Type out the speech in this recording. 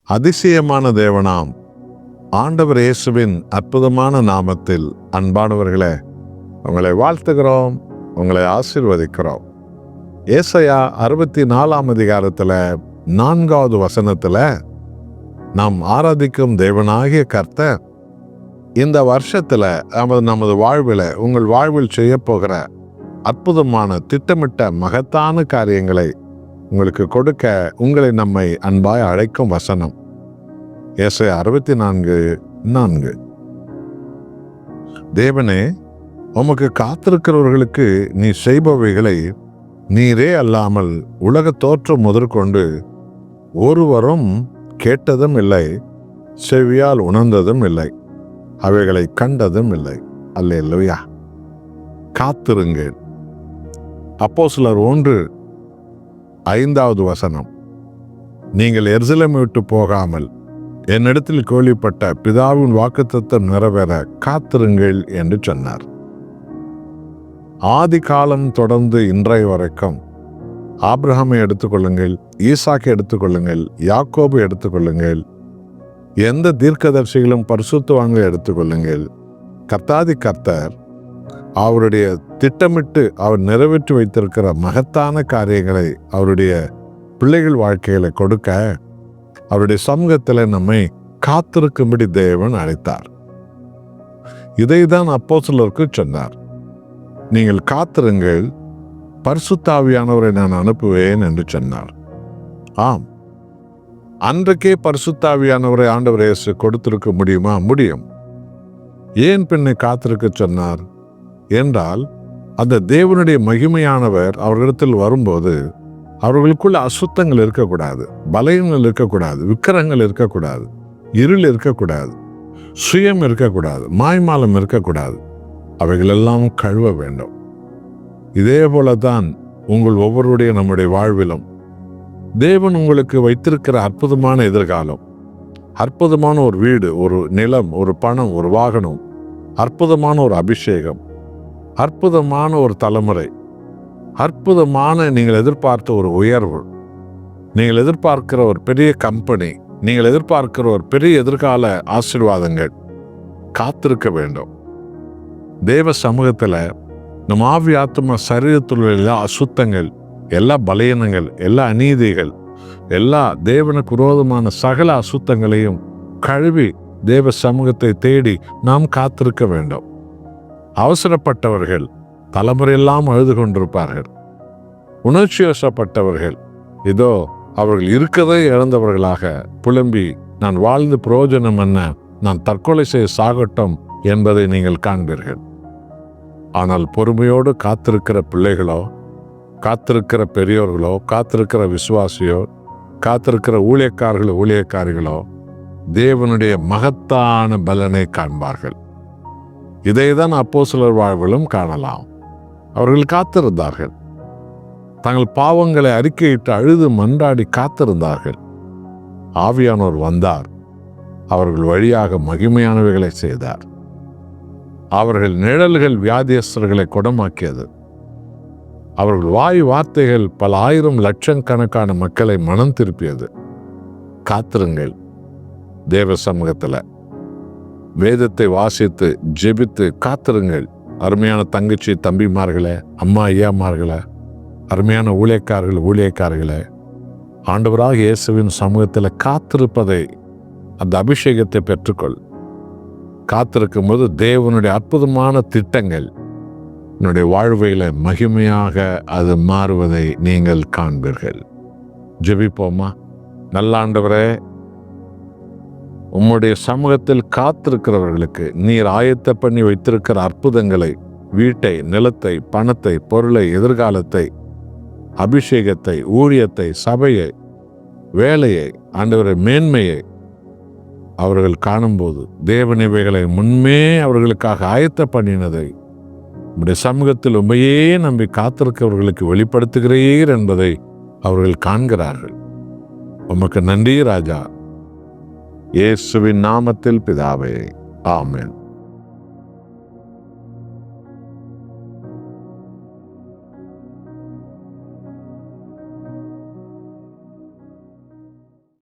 அதிசயமான தேவனாம் ஆண்டவர் இயேசுவின் அற்புதமான நாமத்தில் அன்பானவர்களே, உங்களை வாழ்த்துகிறோம், உங்களை ஆசீர்வதிக்கிறோம். ஏசாயா 64 அதிகாரத்துல 4வது வசனத்துல நாம் ஆராதிக்கும் தேவனாகிய கர்த்தர் இந்த வருஷத்துல நமது வாழ்வில், உங்கள் வாழ்வில் செய்ய போகிற அற்புதமான திட்டமிட்ட மகத்தான காரியங்களை உங்களுக்கு கொடுக்க உங்களை நம்மை அன்பாய் அழைக்கும் வசனம் ஏசாயா 64:4. தேவனே, உமக்கு காத்திருக்கிறவர்களுக்கு நீ செய்பவைகளை நீரே அல்லாமல் உலக தோற்றம் முதற்கொண்டு ஒருவரும் கேட்டதும் இல்லை, செவியால் உணர்ந்ததும் இல்லை, அவைகளை கண்டதும் இல்லை. அல்லேலூயா. காத்திருங்கள். அப்போஸ்தலர் 1:5 வசனம், நீங்கள் எருசலேமை விட்டு போகாமல் என்னிடத்தில் கேள்விப்பட்ட பிதாவின் வாக்குத்தத்தம் நிறைவேற காத்திருங்கள் என்று சொன்னார். ஆதி காலம் தொடர்ந்து இன்றைய வரைக்கும் ஆபிரகாமை எடுத்துக்கொள்ளுங்கள், ஈசாக்கை எடுத்துக்கொள்ளுங்கள், யாக்கோபை எடுத்துக்கொள்ளுங்கள், எந்த தீர்க்கதரிசிகளும் பரிசுத்தவான்களை எடுத்துக்கொள்ளுங்கள், கர்த்தாதி கர்த்தர் அவருடைய திட்டமிட்டு அவர் நிறைவேற்றி வைத்திருக்கிற மகத்தான காரியங்களை அவருடைய பிள்ளைகள் வாழ்க்கைகளை கொடுக்க அவருடைய சமூகத்தில் நம்மை காத்திருக்கும்படி தேவன் அழைத்தார். இதைதான் அப்போஸ்தலருக்கு சொன்னார். நீங்கள் காத்திருங்கள், பரிசுத்த ஆவியானவரை நான் அனுப்புவேன் என்று சொன்னார். ஆம், அன்றைக்கே பரிசுத்த ஆவியானவரை ஆண்டவர் இயேசு கொடுத்திருக்க முடியுமா? முடியும். ஏன் பின்னை காத்திருக்க சொன்னார் என்றால், அந்த தேவனுடைய மகிமையானவர் அவர்களிடத்தில் வரும்போது அவர்களுக்குள்ள அசுத்தங்கள் இருக்கக்கூடாது, பலயங்கள் இருக்கக்கூடாது, விக்கிரகங்கள் இருக்கக்கூடாது, இருள் இருக்கக்கூடாது, சுயம் இருக்கக்கூடாது, மாய்மாலம் இருக்கக்கூடாது. அவைகளெல்லாம் கழுவ வேண்டும். இதே போலதான் உங்கள் ஒவ்வொருடைய நம்முடைய வாழ்விலும் தேவன் உங்களுக்கு வைத்திருக்கிற அற்புதமான எதிர்காலம், அற்புதமான ஒரு வீடு, ஒரு நிலம், ஒரு பணம், ஒரு வாகனம், அற்புதமான ஒரு அபிஷேகம், அற்புதமான ஒரு தலைமுறை, அற்புதமான நீங்கள் எதிர்பார்த்த ஒரு உயர்வு, நீங்கள் எதிர்பார்க்கிற ஒரு பெரிய கம்பெனி, நீங்கள் எதிர்பார்க்கிற ஒரு பெரிய எதிர்கால ஆசீர்வாதங்கள் காத்திருக்க வேண்டும். தேவ சமூகத்தில் நம் ஆவி ஆத்தும சரீரத்தில் எல்லா அசுத்தங்கள், எல்லா பலயனங்கள், எல்லா அநீதிகள், எல்லா தேவனுக்கு விரோதமான சகல அசுத்தங்களையும் கழுவி தேவ சமூகத்தை தேடி நாம் காத்திருக்க வேண்டும். அவசரப்பட்டவர்கள் தலைமுறையெல்லாம் அழுது கொண்டிருப்பார்கள். உணர்ச்சி வசப்பட்டவர்கள் இதோ அவர்கள் இருக்கதை இழந்தவர்களாக புலம்பி, நான் வாழ்ந்து பிரயோஜனம் என்ன, நான் தற்கொலை செய்ய சாகட்டும் என்பதை நீங்கள் காண்பீர்கள். ஆனால் பொறுமையோடு காத்திருக்கிற பிள்ளைகளோ, காத்திருக்கிற பெரியோர்களோ, காத்திருக்கிற விசுவாசியோ, காத்திருக்கிற ஊழியக்காரிகளோ தேவனுடைய மகத்தான பலனை காண்பார்கள். இதைதான் அப்போஸ்தலர் வாழ்விலும் காணலாம். அவர்கள் காத்திருந்தார்கள். தங்கள் பாவங்களை அறிக்கையிட்டு அழுது மன்றாடி காத்திருந்தார்கள். ஆவியானோர் வந்தார், அவர்கள் வழியாக மகிமையானவைகளை செய்தார். அவர்கள் நிழல்கள் வியாதியஸ்தர்களை குணமாக்கியது. அவர்கள் வாய் வார்த்தைகள் பல ஆயிரம் லட்சக்கணக்கான மக்களை மனம் திருப்பியது. காத்திருங்கள். தேவ சமூகத்தில் வேதத்தை வாசித்து ஜெபித்து காத்திருங்கள். அருமையான தங்கச்சி தம்பிமார்களே, அம்மா ஐயாமார்களே, அருமையான ஊழியக்காரர்களே, ஆண்டவராக இயேசுவின் சமூகத்தில் காத்திருப்பதை, அந்த அபிஷேகத்தை பெற்றுக்கொள். காத்திருக்கும் போது தேவனுடைய அற்புதமான திட்டங்கள் என்னுடைய வாழ்வையில மகிமையாக அது மாறுவதை நீங்கள் காண்பீர்கள். ஜெபிப்போமா. நல்ல ஆண்டவரே, உம்முடைய சமூகத்தில் காத்திருக்கிறவர்களுக்கு நீர் ஆயத்த பண்ணி வைத்திருக்கிற அற்புதங்களை, வீட்டை, நிலத்தை, பணத்தை, பொருளை, எதிர்காலத்தை, அபிஷேகத்தை, ஊழியத்தை, சபையை, வேலையை, ஆண்டவரை மேன்மையை அவர்கள் காணும்போது தேவன் இவைகளை முன்மே அவர்களுக்காக ஆயத்த பண்ணினதை உம்முடைய சமூகத்தில் உண்மையே நம்பி காத்திருக்கிறவர்களுக்கு வெளிப்படுத்துகிறீர் என்பதை அவர்கள் காண்கிறார்கள். உமக்கு நன்றி ராஜா. இயேசுவின் நாமத்தில் பிதாவே, ஆமென்.